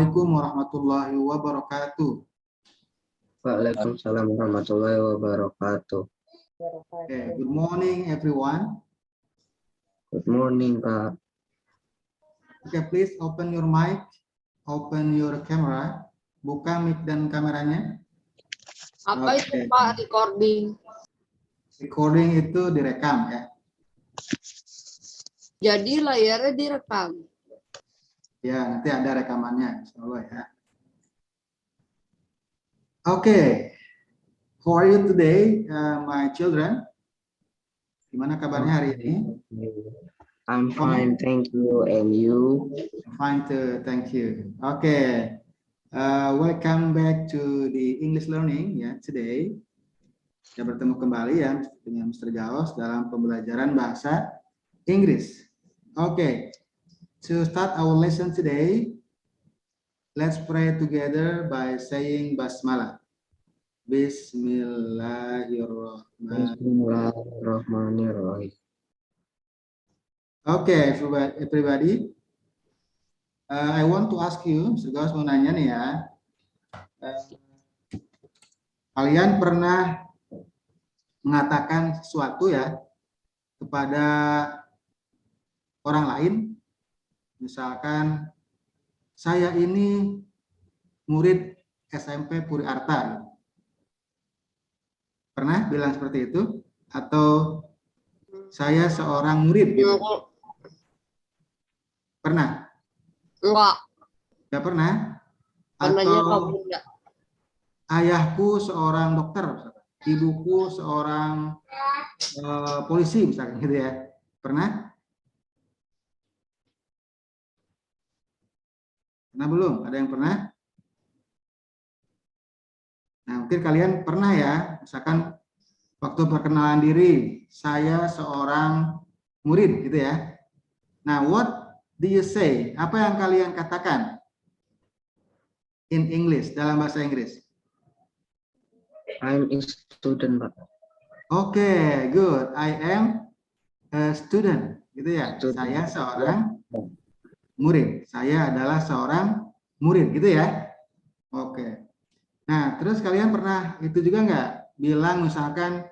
Assalamualaikum warahmatullahi wabarakatuh. Waalaikumsalam warahmatullahi wabarakatuh. Okay, good morning everyone. Good morning, Pak. Okay, please open your mic, open your camera, buka mic dan kameranya. Apa itu Pak recording? Recording itu direkam ya. Jadi layarnya direkam. Ya, nanti ada rekamannya, insya Allah ya. Okay, how are you today, my children? Gimana kabarnya hari ini? I'm fine, thank you. And you? Fine too, thank you. Okay, welcome back to the English learning ya today. Kita bertemu kembali ya dengan Mr. Gaos dalam pembelajaran bahasa Inggris. Okay, to start our lesson today, let's pray together by saying basmalah. Bismillahirrahmanirrahim. Okay, everybody. I want to ask you, Mr. Gaos mau nanya nih ya. Kalian pernah mengatakan sesuatu ya kepada orang lain, misalkan saya ini murid SMP Puri Arta, pernah bilang seperti itu? Atau saya seorang murid gitu? Pernah? Enggak. Tidak pernah? Pernahnya Atau kamu enggak? ayahku seorang dokter, ibuku seorang polisi misalkan gitu ya, pernah? Pernah belum? Ada yang pernah? Nah, mungkin kalian pernah ya, misalkan waktu perkenalan diri, saya seorang murid gitu ya. Nah, what do you say? Apa yang kalian katakan in English, dalam bahasa Inggris? I'm a student, Pak. Oke, good. I am a student, gitu ya. Student. Saya seorang murid. Saya adalah seorang murid, gitu ya. Oke. Nah, terus kalian pernah itu juga nggak bilang misalkan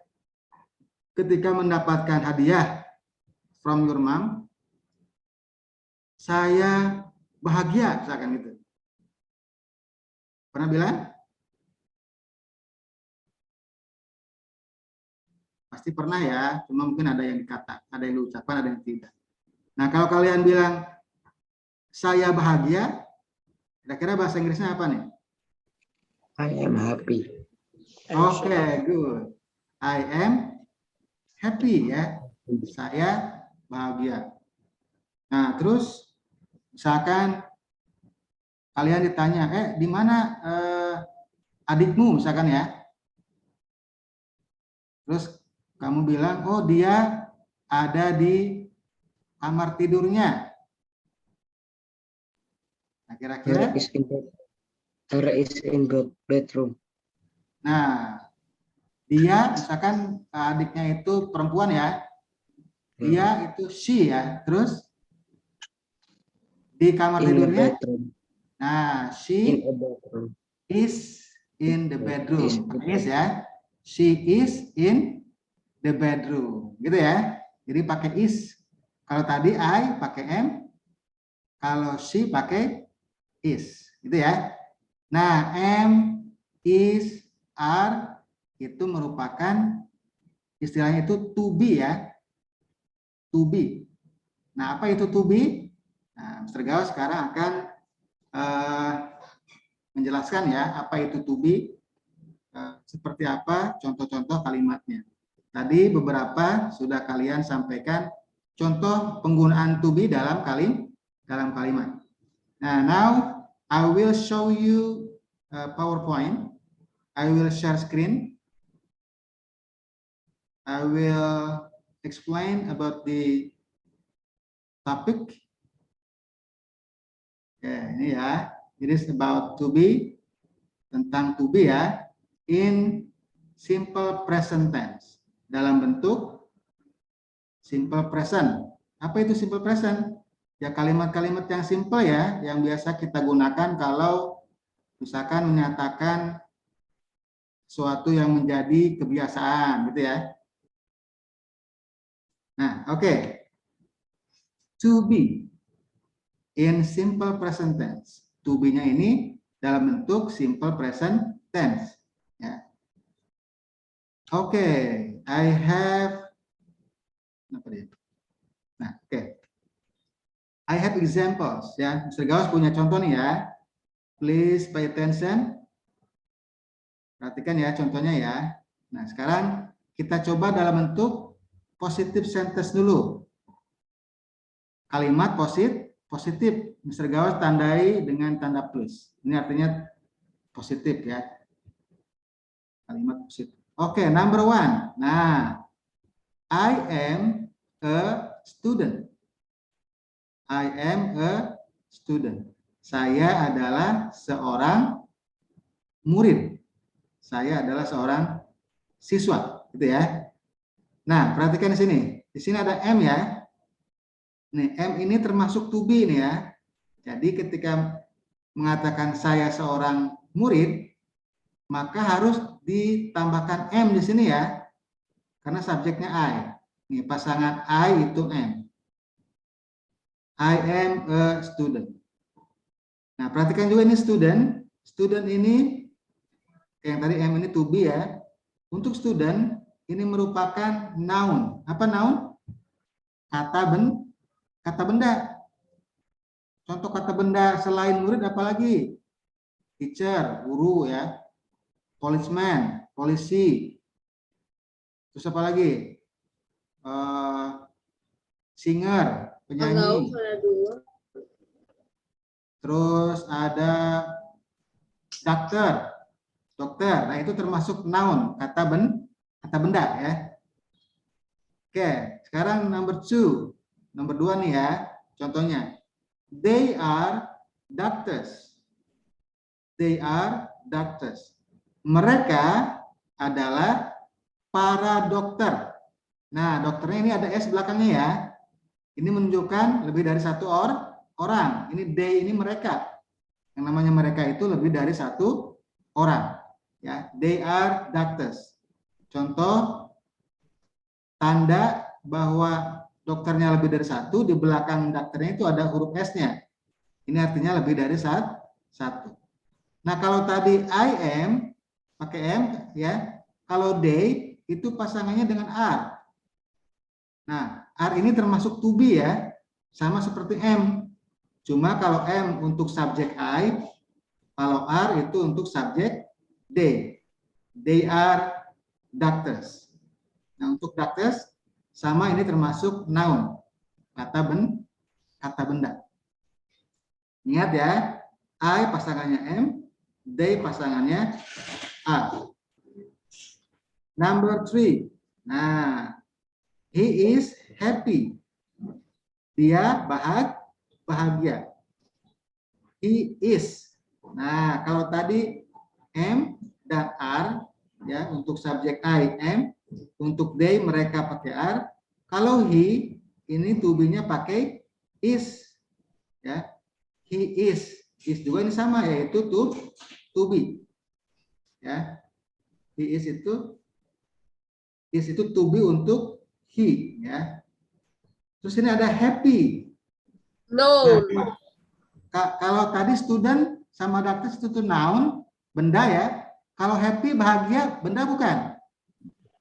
ketika mendapatkan hadiah from your mom, saya bahagia, misalkan gitu. Pernah bilang? Pasti pernah ya, cuma mungkin ada yang dikata, ada yang diucapkan, ada yang tidak. Nah, kalau kalian bilang saya bahagia, kira-kira bahasa Inggrisnya apa nih? I am happy. Oke, good. I am happy ya. Saya bahagia. Nah, terus misalkan kalian ditanya, di mana adikmu misalkan ya. Terus kamu bilang, oh dia ada di kamar tidurnya. Nah, kira-kira? There is in bedroom. Nah, dia misalkan adiknya itu perempuan ya. Dia itu she ya. Terus di kamar tidurnya. Nah, she is in the bedroom. Is ya. She is in the bedroom. Gitu ya. Jadi pakai is. Kalau tadi I pakai am. Kalau she pakai is. Gitu ya. Nah, am, is, are itu merupakan istilahnya itu to be ya. To be. Nah, apa itu to be? Nah, Mr. Gaos sekarang akan menjelaskan ya apa itu to be, seperti apa contoh-contoh kalimatnya. Tadi beberapa sudah kalian sampaikan contoh penggunaan to be dalam kalimat. Nah, now I will show you PowerPoint. I will share screen. I will explain about the topic. Ya, ini ya. It is about to be, tentang to be ya, in simple present tense. Dalam bentuk simple present. Apa itu simple present? Ya kalimat-kalimat yang simple ya, yang biasa kita gunakan kalau misalkan menyatakan sesuatu yang menjadi kebiasaan gitu ya. Nah, oke. To be in simple present tense. To be-nya ini dalam bentuk simple present tense. Ya. Oke, I have. Nah, oke. I have examples. Ya, Mr. Gauss punya contoh nih ya. Please pay attention. Perhatikan ya contohnya ya. Nah, sekarang kita coba dalam bentuk positive sentence dulu. Kalimat positif. Mr. Gauss tandai dengan tanda plus. Ini artinya positif ya. Kalimat positif. Oke, number one. Nah, I am a student. I am a student. Saya adalah seorang murid. Saya adalah seorang siswa, gitu ya. Nah, perhatikan di sini. Di sini ada M ya. Nih, M ini termasuk to be nih ya. Jadi ketika mengatakan saya seorang murid, maka harus ditambahkan M di sini ya. Karena subjeknya I. Nih, pasangan I itu M. I am a student. Nah, perhatikan juga ini student. Student ini yang tadi M ini to be ya. Untuk student ini merupakan noun. Apa noun? Kata benda. Contoh kata benda selain murid apalagi? Teacher, guru ya. Policeman, polisi. Terus apa lagi? Singer, penyanyi. Terus ada dokter. Nah, itu termasuk noun, kata benda ya. Oke, sekarang number 2. Nomor 2 nih ya, contohnya. They are doctors. They are doctors. Mereka adalah para dokter. Nah, dokternya ini ada S belakangnya ya. Ini menunjukkan lebih dari satu orang. Ini they, ini mereka. Yang namanya mereka itu lebih dari satu orang. Ya, they are doctors. Contoh tanda bahwa dokternya lebih dari satu, di belakang dokternya itu ada huruf S-nya. Ini artinya lebih dari satu. Nah, kalau tadi I am pakai M ya. Kalau they itu pasangannya dengan R. Nah, R ini termasuk to be ya. Sama seperti M. Cuma kalau M untuk subjek I, kalau R itu untuk subjek they. They are doctors. Nah, untuk doctors sama ini termasuk noun. Kata benda. Ingat ya, I pasangannya M, they pasangannya R. Number 3. Nah, he is happy. Dia bahagia. He is. Nah, kalau tadi M dan R ya, untuk subjek I M, untuk they mereka pakai R. Kalau he ini to be-nya pakai is ya. He is. Is juga ini sama yaitu to be. Ya. He is itu to be untuk he ya. Terus ini ada happy. No. Nah, kalau tadi student sama doctor itu noun, benda ya. Kalau happy bahagia, benda bukan?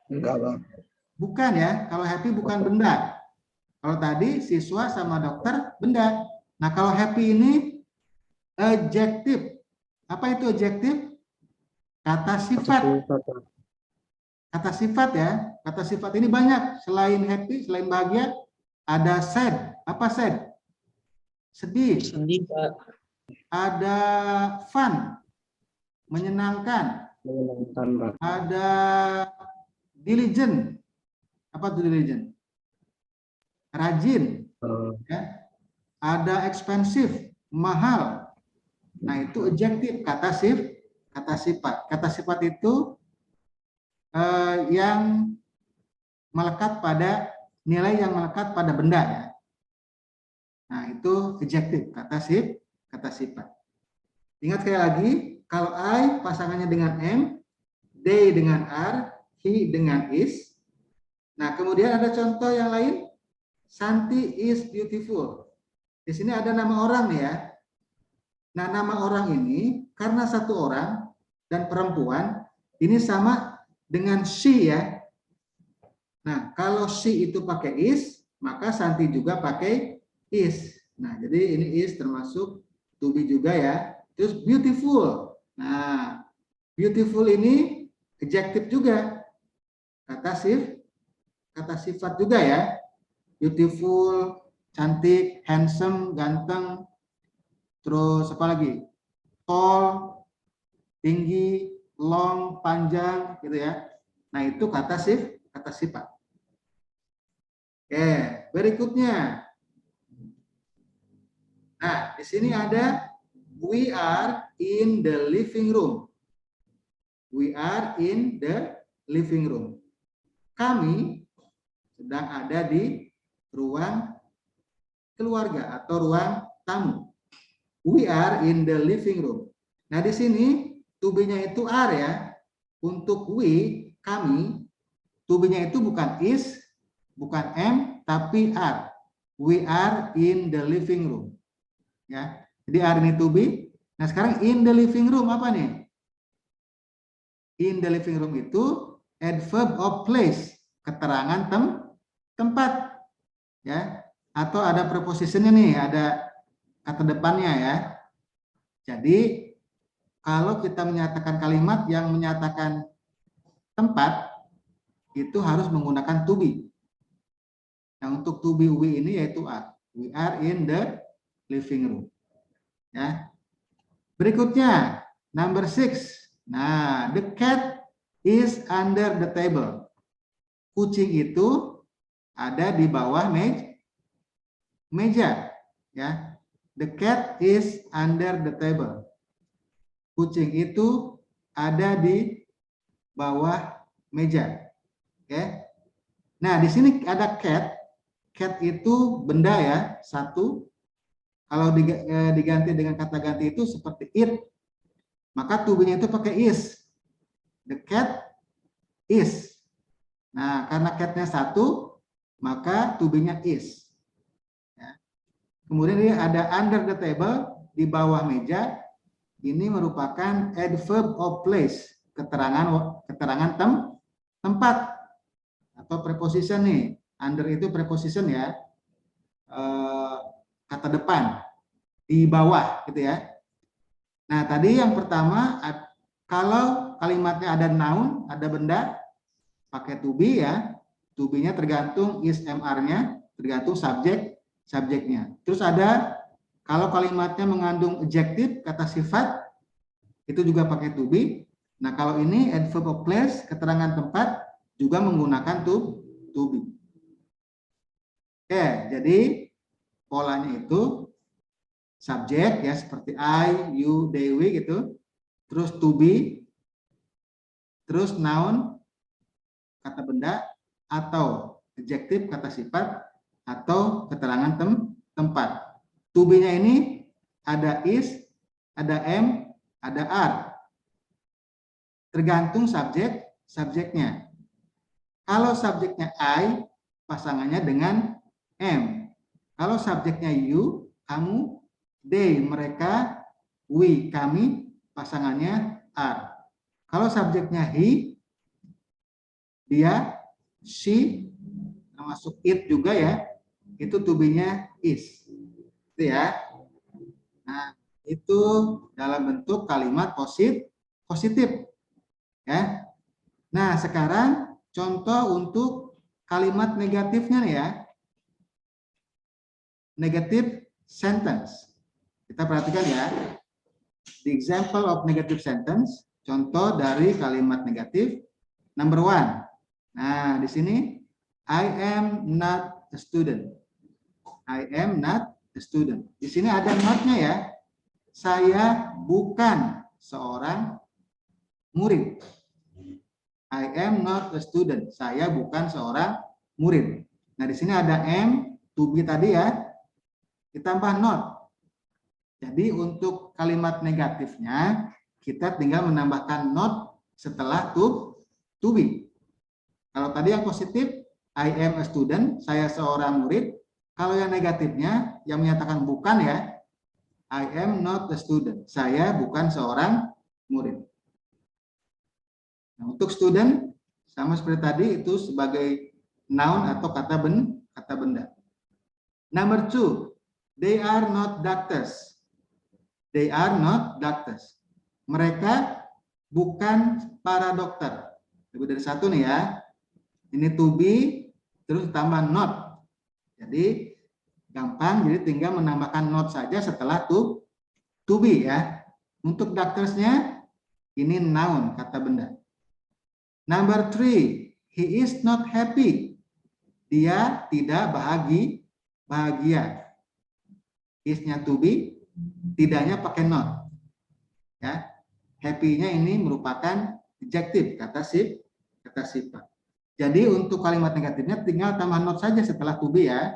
Enggak, Bang. Bukan ya. Kalau happy bukan benda. Kalau tadi siswa sama dokter benda. Nah, kalau happy ini adjektif. Apa itu adjektif? Kata sifat. Kata sifat ya. Kata sifat ini banyak. Selain happy, selain bahagia, ada sad. Apa sad? Sedih. Sedih, Pak. Ada fun. Menyenangkan. Menyenangkan, Pak. Ada diligent. Apa itu diligent? Rajin. Ya. Ada expensive, mahal. Nah, itu adjektif, kata sifat. Kata sifat itu yang melekat pada nilai yang melekat pada benda ya. Nah, itu adjective, kata sifat. Ingat sekali lagi, kalau I pasangannya dengan am, they dengan are, he dengan is. Nah, kemudian ada contoh yang lain. Santi is beautiful. Di sini ada nama orang nih ya. Nah, nama orang ini karena satu orang dan perempuan, ini sama dengan she ya. Nah, kalau she itu pakai is, maka Santi juga pakai is. Nah, jadi ini is termasuk to be juga ya. Terus beautiful. Nah, beautiful ini adjective juga. Kata sifat juga ya. Beautiful, cantik, handsome, ganteng. Terus apa lagi? Tall, tinggi, long, panjang gitu ya. Nah, itu kata sifat. Oke, berikutnya. Nah, di sini ada we are in the living room. We are in the living room. Kami sedang ada di ruang keluarga atau ruang tamu. We are in the living room. Nah, di sini to be-nya itu are ya. Untuk we, kami, to be-nya itu bukan is, bukan am, tapi are. We are in the living room. Ya. Jadi are ini to be. Nah, sekarang in the living room apa nih? In the living room itu adverb of place, keterangan tempat. Ya. Atau ada prepositionnya nih, ada kata depannya ya. Jadi kalau kita menyatakan kalimat yang menyatakan tempat itu harus menggunakan to be. Nah, untuk to be we ini yaitu are. We are in the living room. Ya. Berikutnya number 6. Nah, the cat is under the table. Kucing itu ada di bawah meja. Ya. The cat is under the table. Kucing itu ada di bawah meja. Oke. Nah, di sini ada cat. Cat itu benda ya, satu. Kalau diganti dengan kata ganti itu seperti it, maka to be-nya itu pakai is. The cat is. Nah, karena cat-nya satu, maka to be-nya is. Ya. Kemudian ini ada under the table, di bawah meja. Ini merupakan adverb of place, keterangan tempat atau preposition nih. Under itu preposition ya, kata depan, di bawah gitu ya. Nah, tadi yang pertama, kalau kalimatnya ada noun, ada benda, pakai to be ya. To be-nya tergantung is MR-nya, tergantung subjeknya. Terus ada kalau kalimatnya mengandung adjective, kata sifat, itu juga pakai to be. Nah, kalau ini adverb of place, keterangan tempat, juga menggunakan to be. Oke, jadi polanya itu subjek ya, seperti I, you, they, we gitu. Terus to be, terus noun, kata benda, atau adjective, kata sifat, atau keterangan tempat. To be-nya ini ada is, ada am, ada are. Tergantung subjeknya. Kalau subjeknya I, pasangannya dengan am. Kalau subjeknya you, kamu, they, mereka, we, kami, pasangannya are. Kalau subjeknya he, dia, she, termasuk it juga ya, itu to be-nya is. Itu ya. Nah, itu dalam bentuk kalimat positif. Ya. Nah, sekarang contoh untuk kalimat negatifnya nih ya. Negative sentence. Kita perhatikan ya. The example of negative sentence, contoh dari kalimat negatif. Number 1. Nah, di sini I am not a student. I am not a student. Di sini ada not-nya ya. Saya bukan seorang murid. I am not a student. Saya bukan seorang murid. Nah, di sini ada am, to be tadi ya. ditambah not. Jadi untuk kalimat negatifnya kita tinggal menambahkan not setelah to be. Kalau tadi yang positif, I am a student, saya seorang murid. Kalau yang negatifnya, yang menyatakan bukan ya, I am not a student, saya bukan seorang murid. Nah, untuk student, sama seperti tadi, itu sebagai noun atau kata benda. Number 2, they are not doctors. They are not doctors. Mereka bukan para dokter. Lebih dari satu nih ya. Ini to be, terus tambah not. Jadi gampang, jadi tinggal menambahkan not saja setelah to be ya. Untuk doctors-nya ini noun, kata benda. Number 3, he is not happy. Dia tidak bahagia. Is-nya to be, tidaknya pakai not. Ya. Happy-nya ini merupakan adjektif, kata sifat. Jadi untuk kalimat negatifnya tinggal tambah not saja setelah to be ya.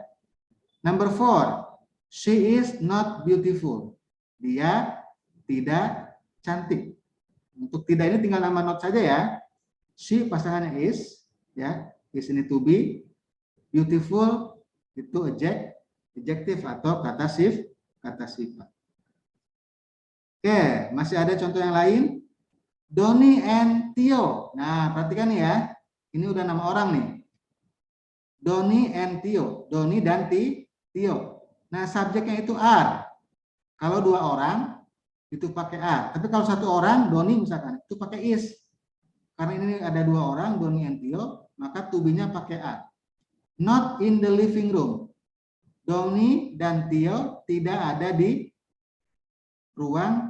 Number 4, she is not beautiful. Dia tidak cantik. Untuk tidak ini tinggal tambah not saja ya. She pasangannya is, ya. Is ini to be. Beautiful itu adjektif atau kata sifat. Oke, masih ada contoh yang lain. Doni and Tio. Nah, perhatikan nih ya. Ini udah nama orang nih. Doni and Tio. Doni dan Tio. Nah, subjeknya itu are. Kalau dua orang itu pakai are. Tapi kalau satu orang, Doni misalkan, itu pakai is. Karena ini ada dua orang, Doni and Tio, maka to be-nya pakai are. Not in the living room. Doni dan Tio tidak ada di ruang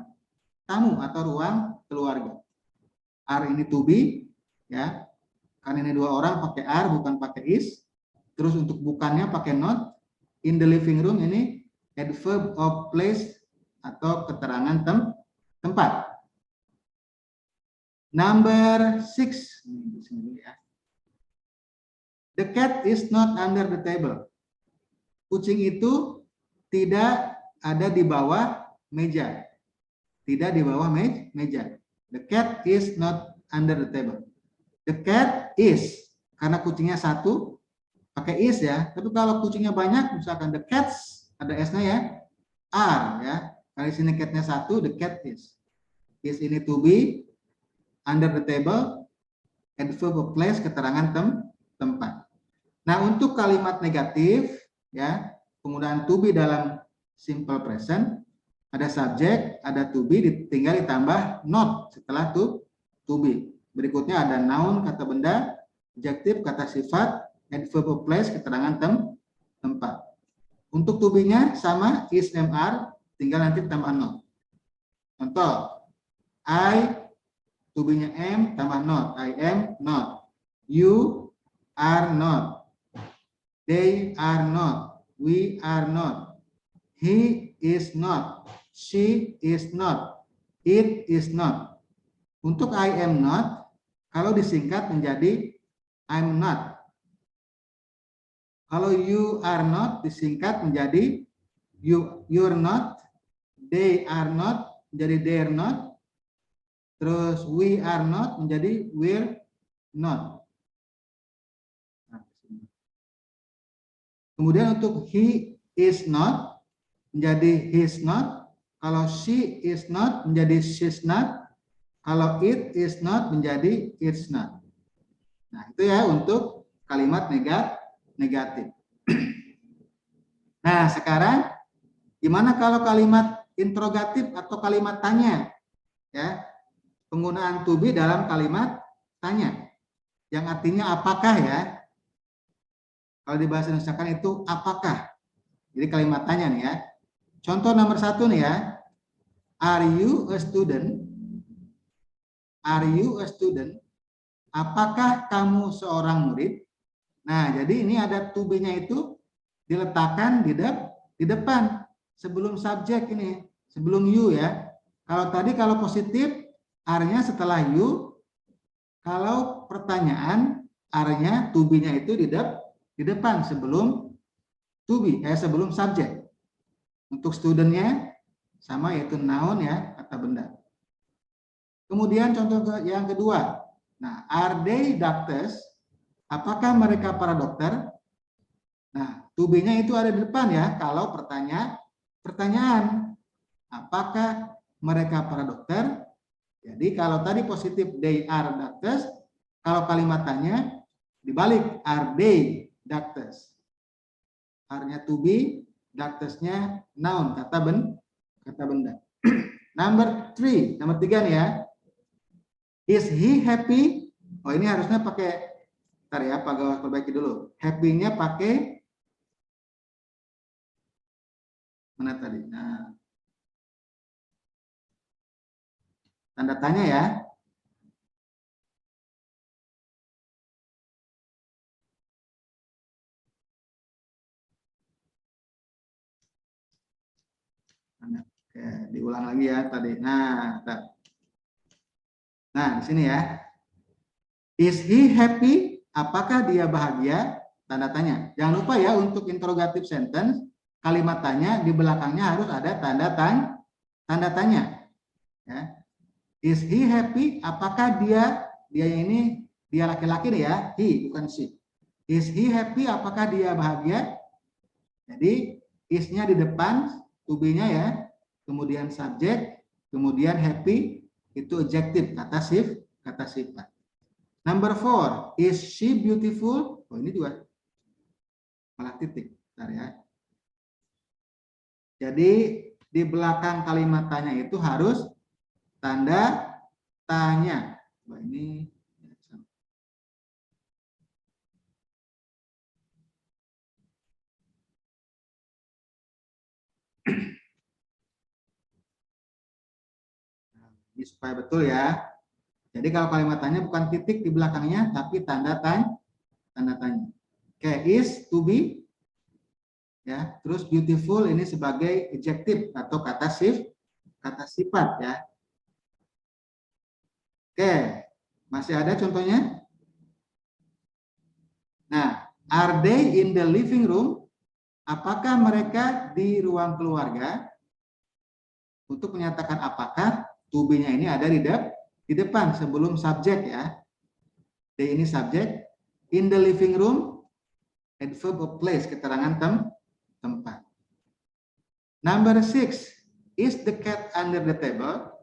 tamu atau ruang keluarga. Are ini to be, ya. Karena ini dua orang pakai are bukan pakai is. Terus untuk bukannya pakai not. In the living room ini adverb of place atau keterangan tempat. Number 6. The cat is not under the table. Kucing itu tidak ada di bawah meja. Tidak di bawah meja. The cat is not under the table. The cat is, karena kucingnya satu, pakai is ya. Tapi kalau kucingnya banyak, misalkan the cats, ada s-nya ya, are ya. Kalau di sini cat-nya satu, the cat is. Is ini to be, under the table, adverb of place, keterangan tempat. Nah, untuk kalimat negatif, ya, penggunaan to be dalam simple present, ada subjek, ada to be, tinggal ditambah not setelah to be. Berikutnya ada noun, kata benda, adjektif, kata sifat, adverb of place, keterangan tempat. Untuk to be-nya sama, is, am, are, tinggal nanti tambah not. Contoh, I, to be-nya am, tambah not. I am not. You are not. They are not. We are not. He is not. She is not. It is not. Untuk I am not, kalau disingkat menjadi I'm not. Kalau you are not, disingkat menjadi you're not. They are not, menjadi they're not. Terus we are not, menjadi we're not. Kemudian untuk he is not, menjadi he's not. Kalau she is not, menjadi she's not. Kalau it is not, menjadi it's not. Nah, itu ya untuk kalimat negatif. Nah, sekarang gimana kalau kalimat interrogatif atau kalimat tanya? Ya, penggunaan to be dalam kalimat tanya. Yang artinya apakah ya? Kalau di bahasa Indonesia kan itu apakah? Jadi kalimat tanya nih ya. Contoh nomor 1 nih ya. Are you a student? Are you a student? Apakah kamu seorang murid? Nah, jadi ini ada to be-nya itu diletakkan di depan sebelum subjek ini, sebelum you ya. Kalau tadi kalau positif are-nya setelah you. Kalau pertanyaan are-nya to be-nya itu di depan sebelum to be, sebelum subjek. Untuk studentnya sama, yaitu noun ya, kata benda. Kemudian contoh yang kedua. Nah, are they doctors? Apakah mereka para dokter? Nah, to be-nya itu ada di depan ya. Kalau pertanyaan, apakah mereka para dokter? Jadi kalau tadi positif they are doctors, kalau kalimat tanya dibalik, are they doctors? Are-nya to be, doctors-nya noun, kata benda. Nomor 3 nih ya. Is he happy? Oh, ini harusnya pakai, bentar ya, Pak Gawas perbaiki dulu. Happy-nya pakai mana tadi? Nah, tanda tanya ya. Oke, diulang lagi ya tadi. Nah, di sini ya. Is he happy? Apakah dia bahagia? Tanda tanya. Jangan lupa ya, untuk interrogative sentence, kalimat tanya di belakangnya harus ada tanda tanya. Ya. Is he happy? Apakah dia ini, dia laki-laki nih ya, he bukan she. Is he happy? Apakah dia bahagia? Jadi is-nya di depan, to be-nya ya, kemudian subjek, kemudian happy itu adjective, kata sifat. Number 4, is she beautiful? Oh, ini juga malah titik. Bentar ya. Jadi di belakang kalimat tanya itu harus tanda tanya. Wah, ini ini supaya betul ya. Jadi kalau kalimat tanya bukan titik di belakangnya, tapi tanda tanya. Oke, is to be ya. Terus beautiful ini sebagai adjective atau kata sifat ya. Oke, masih ada contohnya? Nah, are they in the living room? Apakah mereka di ruang keluarga? Untuk menyatakan apakah, to be-nya ini ada di depan sebelum subjek ya. They ini subjek. In the living room, adverb of place, keterangan tempat. Number 6, is the cat under the table?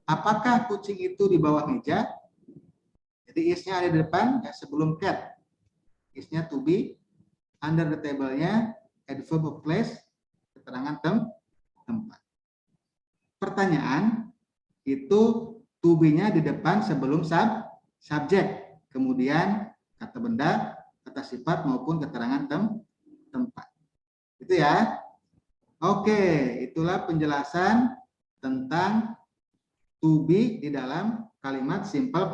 Apakah kucing itu di bawah meja? Jadi is-nya ada di depan ya, sebelum cat. Is-nya to be, under the table-nya adverb of place, keterangan tempat. Pertanyaan itu to be-nya di depan sebelum subjek, kemudian kata benda, kata sifat maupun keterangan tempat. Itu ya. Oke, itulah penjelasan tentang to be di dalam kalimat simple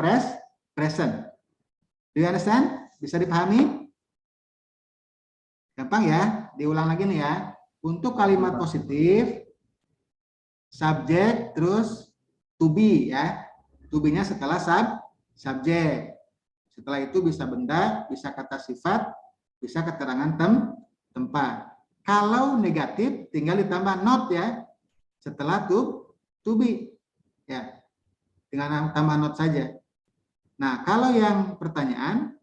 present. Do you understand? Bisa dipahami? Gampang ya? Diulang lagi nih ya. Untuk kalimat positif, subjek terus to be ya. To be-nya setelah subjek. Setelah itu bisa benda, bisa kata sifat, bisa keterangan tempat. Kalau negatif tinggal ditambah not ya. Setelah to be ya. Dengan tambah not saja. Nah, kalau yang pertanyaan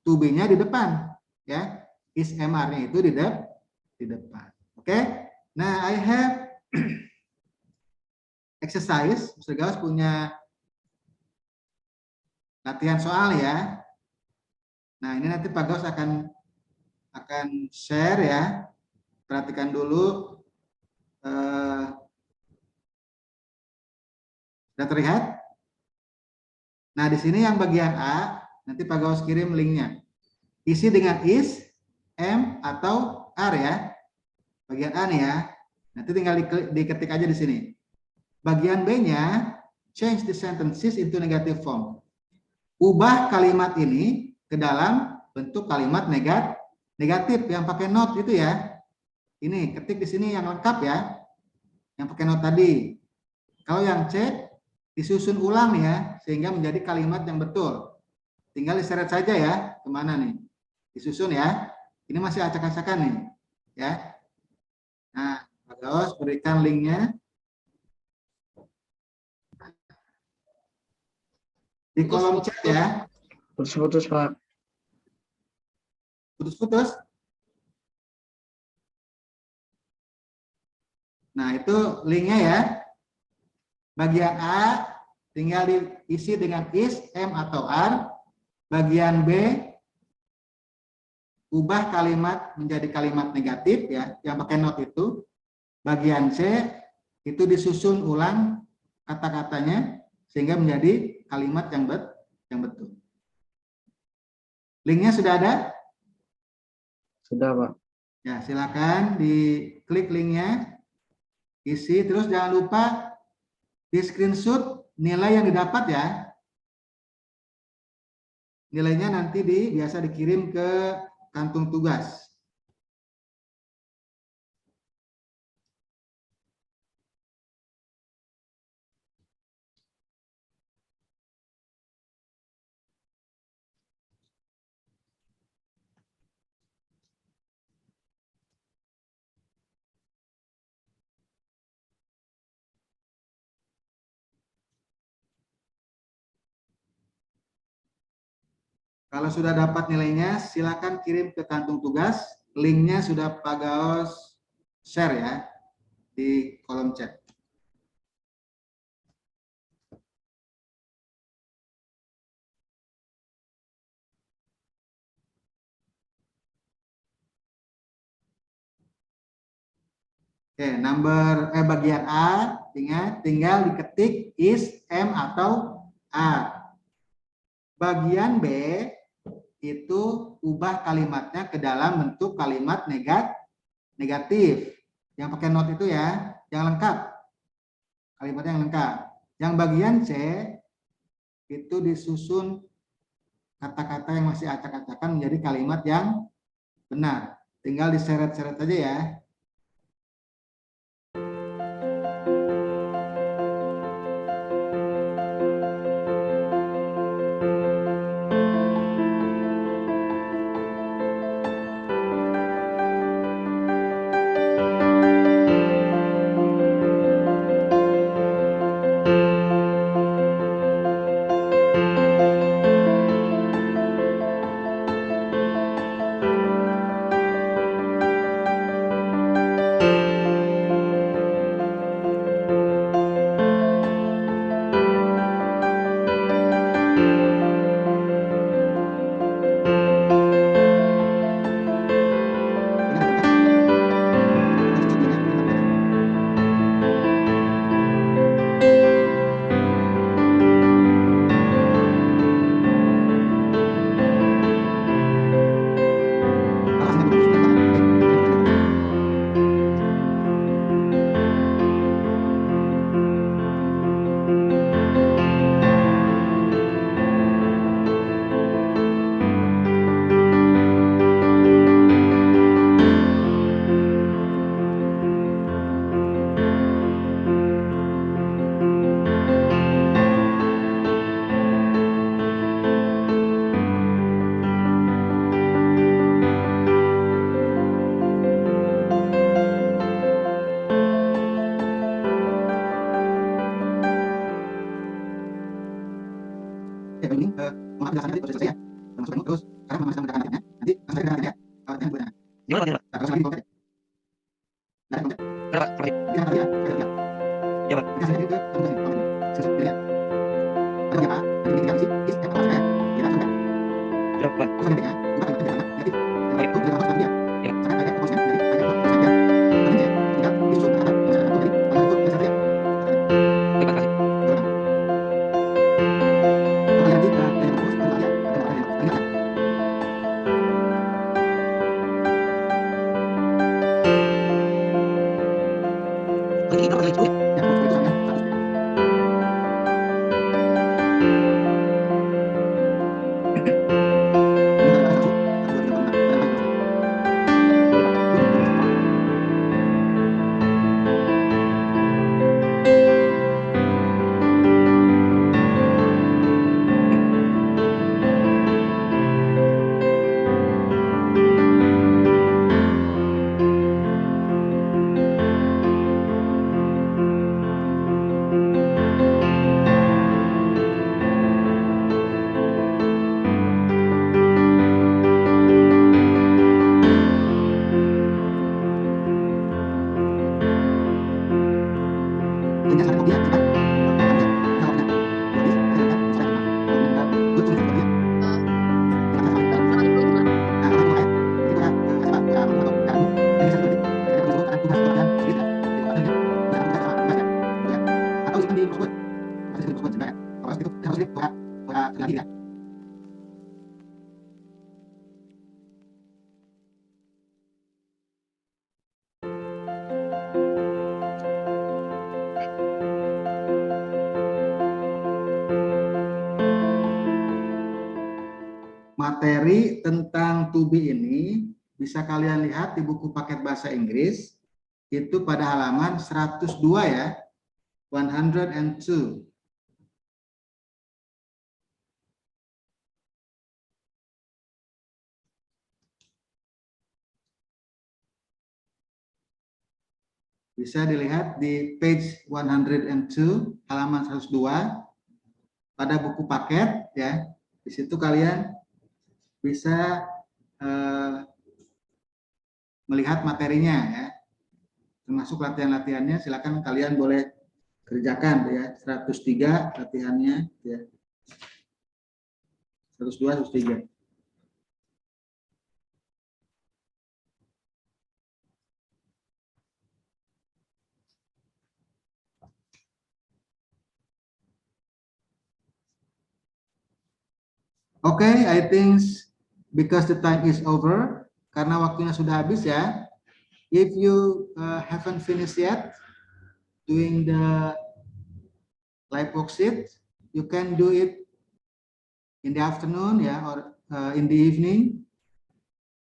to be-nya di depan ya. Is MR-nya itu di depan. Oke? Nah, I have exercise. Mr. Gaus punya latihan soal ya. Nah, ini nanti Pak Gaus akan share ya. Perhatikan dulu. Sudah terlihat? Nah, di sini yang bagian A, nanti Pak Gaus kirim linknya. Isi dengan is, am, atau are ya. Bagian A nih ya. Nanti tinggal diketik aja di sini. Bagian B-nya, change the sentences into negative form. Ubah kalimat ini ke dalam bentuk kalimat negatif yang pakai not itu ya. Ini ketik di sini yang lengkap ya. Yang pakai not tadi. Kalau yang C disusun ulang ya sehingga menjadi kalimat yang betul. Tinggal diseret saja ya kemana nih. Disusun ya. Ini masih acak-acakan nih. Ya. Nah, Pak Pak Gaos berikan linknya di kolom chat ya. Putus-putus, Pak. Putus-putus. Nah, itu linknya ya. Bagian A tinggal diisi dengan is, am, atau are. Bagian B, ubah kalimat menjadi kalimat negatif ya, yang pakai not itu. Bagian C, itu disusun ulang kata-katanya sehingga menjadi kalimat yang betul. Linknya sudah ada? Sudah, Pak. Ya, silakan diklik linknya, isi, terus jangan lupa di screenshot nilai yang didapat ya. Nilainya nanti biasa dikirim ke kantung tugas. Kalau sudah dapat nilainya, silakan kirim ke kantung tugas. Linknya sudah Pak Gaos share ya di kolom chat. Oke, bagian A tinggal diketik is, am, atau are. Bagian B itu ubah kalimatnya ke dalam bentuk kalimat negatif. Yang pakai not itu ya, yang lengkap. Kalimatnya yang lengkap. Yang bagian C itu disusun kata-kata yang masih acak-acakan menjadi kalimat yang benar. Tinggal diseret-seret aja ya. Ini mohon penjelasannya nanti selesai ya. Termasuk ini terus sekarang masih menggunakan nanti langsung saja ya. Kalau yang benar. Gimana, Pak? Terus lagi di bawah. Dari bawah. Berapa? Berapa? Kita lihat, kita lihat. Ya, Pak. Kita lihat ke teman-teman. Selesai dilihat. Ada apa? Jadi ini kasih is apa saya? Kita sudah. Berapa, Pak? Terus ada ya. Bukan kita lihat. Jadi itu tidak masuk lagi ya. Ya. Sekarang pakai promosi jadi pakai promosi saja. Kemudian ya, tinggal disusun kata masalah itu tadi. Kalau itu selesai ya. Baik, Pak. Kasih. Kembali lagi ke yang terus kembali ya. Ada yang terus. materi tentang to be ini bisa kalian lihat di buku paket bahasa Inggris itu pada halaman 102 ya. 102. Bisa dilihat di page 102 halaman 102 pada buku paket ya. Di situ kalian bisa melihat materinya ya. Termasuk latihan-latihannya, silakan kalian boleh kerjakan ya. 103 latihannya ya. 102 103. Okay, I think because the time is over, karena waktunya sudah habis ya. If you haven't finished yet doing the live worksheet, you can do it in the afternoon ya, or in the evening.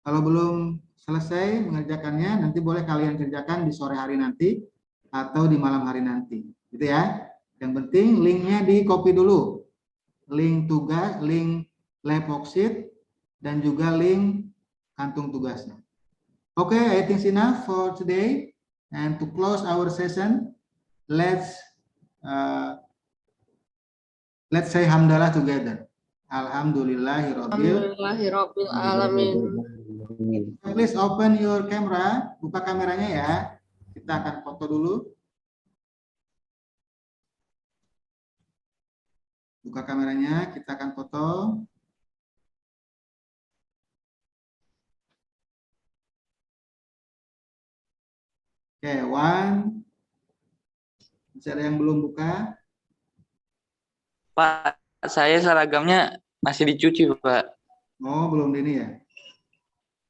Kalau belum selesai mengerjakannya, nanti boleh kalian kerjakan di sore hari nanti atau di malam hari nanti, gitu ya. Yang penting linknya di copy dulu, link tugas, link live worksheet, dan juga link kantung tugasnya. Okay, I think it's enough for today. And to close our session, let's say hamdalah together. Alhamdulillahirabbil alamin. Please open your camera, buka kameranya ya. Kita akan foto dulu. Buka kameranya, kita akan foto. Oke, one. Masih ada yang belum buka? Pak, saya seragamnya masih dicuci, Pak. Oh, belum ini ya?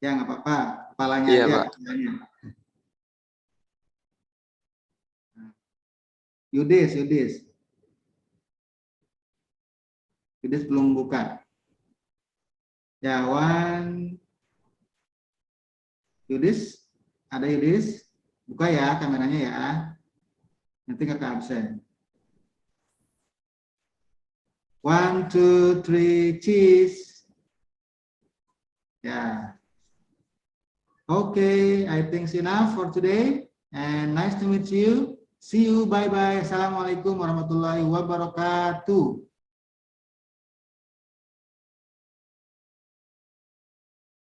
Ya, nggak apa-apa. Kepalanya Iya, aja. Pak. Kepalanya. Yudis belum buka. Ya, one. Yudis, ada Yudis? Buka ya kameranya ya. Nanti kakak absen. 1, 2, 3, cheese. Ya. Okay, I think it's enough for today. And nice to meet you. See you. Bye-bye. Assalamualaikum warahmatullahi wabarakatuh.